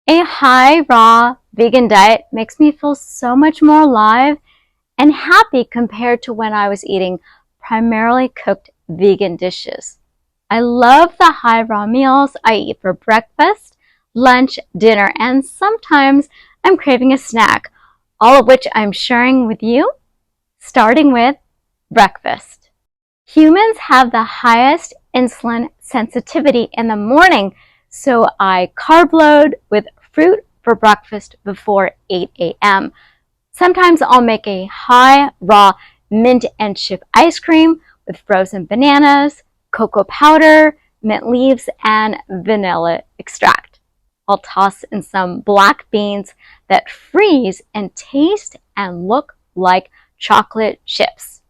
A high raw vegan diet makes me feel so much more alive and happy compared to when I was eating primarily cooked vegan dishes. I love the high raw meals I eat for breakfast, lunch, dinner, and sometimes I'm craving a snack, all of which I'm sharing with you, starting with breakfast. Humans have the highest insulin sensitivity in the morning, so I carb load with fruit for breakfast before 8 a.m. Sometimes I'll make a high raw mint and chip ice cream with frozen bananas, cocoa powder, mint leaves, and vanilla extract. I'll toss in some black beans that freeze and taste and look like chocolate chips.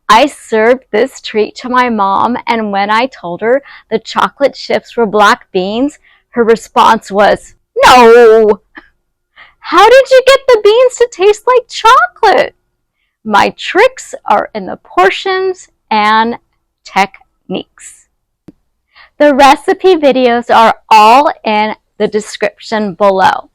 I served this treat to my mom, and when I told her the chocolate chips were black beans, her response was, "No! How did you get the beans to taste like chocolate?" My tricks are in the portions and techniques. The recipe videos are all in the description below.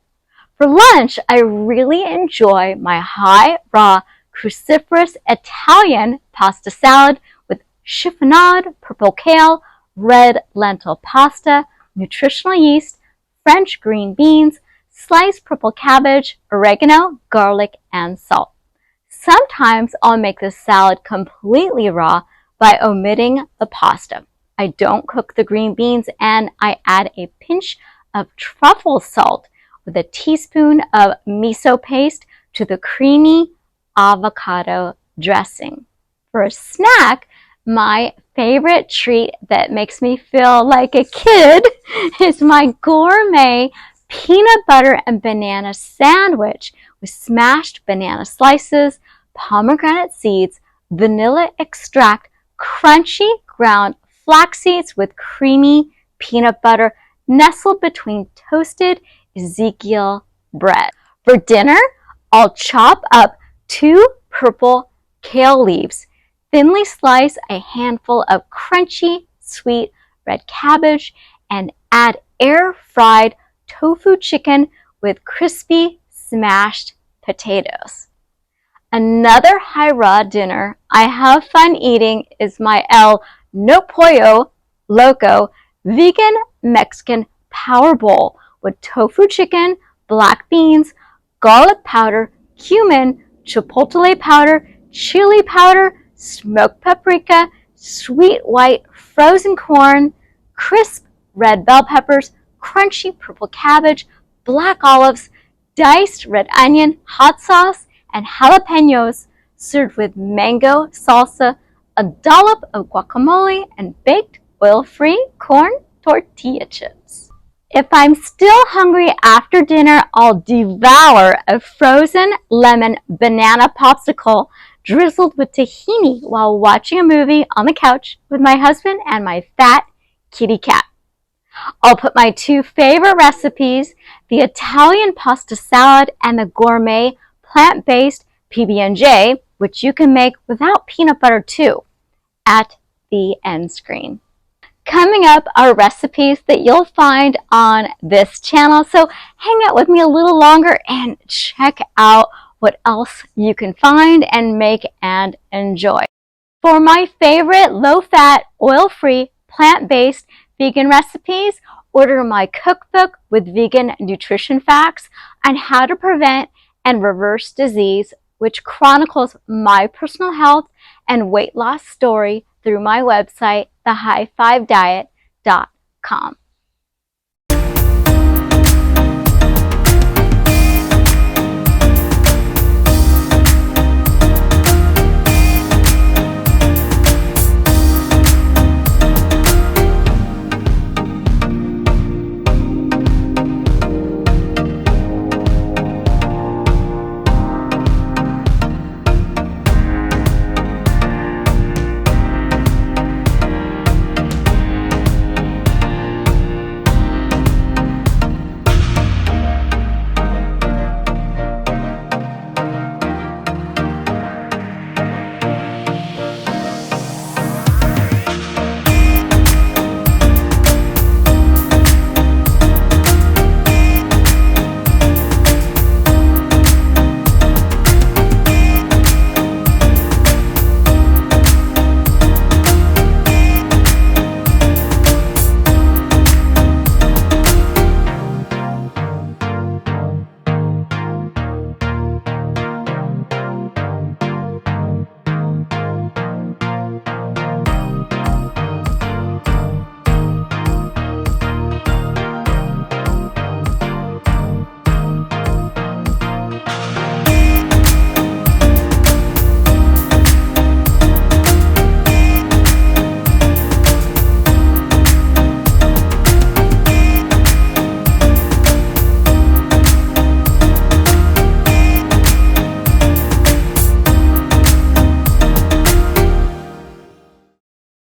For lunch, I really enjoy my high raw cruciferous Italian pasta salad with chiffonade, purple kale, red lentil pasta, nutritional yeast, French green beans, sliced purple cabbage, oregano, garlic, and salt. Sometimes I'll make the salad completely raw by omitting the pasta. I don't cook the green beans, and I add a pinch of truffle salt with a teaspoon of miso paste to the creamy avocado dressing. For a snack, my favorite treat that makes me feel like a kid is my gourmet peanut butter and banana sandwich with smashed banana slices, pomegranate seeds, vanilla extract, crunchy ground flax seeds with creamy peanut butter nestled between toasted Ezekiel bread. For dinner, I'll chop up 2 purple kale leaves, thinly slice a handful of crunchy, sweet red cabbage, and add air-fried tofu chicken with crispy smashed potatoes. Another high raw dinner I have fun eating is my El No Pollo Loco vegan Mexican power bowl with tofu chicken, black beans, garlic powder, cumin, chipotle powder, chili powder, smoked paprika, sweet white frozen corn, crisp red bell peppers, crunchy purple cabbage, black olives, diced red onion, hot sauce, and jalapenos, served with mango salsa, a dollop of guacamole, and baked oil-free corn tortilla chips. If I'm still hungry after dinner, I'll devour a frozen lemon banana popsicle drizzled with tahini while watching a movie on the couch with my husband and my fat kitty cat. I'll put my 2 favorite recipes, the Italian pasta salad and the gourmet plant-based PB&J, which you can make without peanut butter too, at the end screen. Coming up are recipes that you'll find on this channel, so hang out with me a little longer and check out what else you can find and make and enjoy. For my favorite low-fat, oil-free, plant-based vegan recipes, order my cookbook with vegan nutrition facts on how to prevent and reverse disease, which chronicles my personal health and weight loss story through my website, thehigh5diet.com.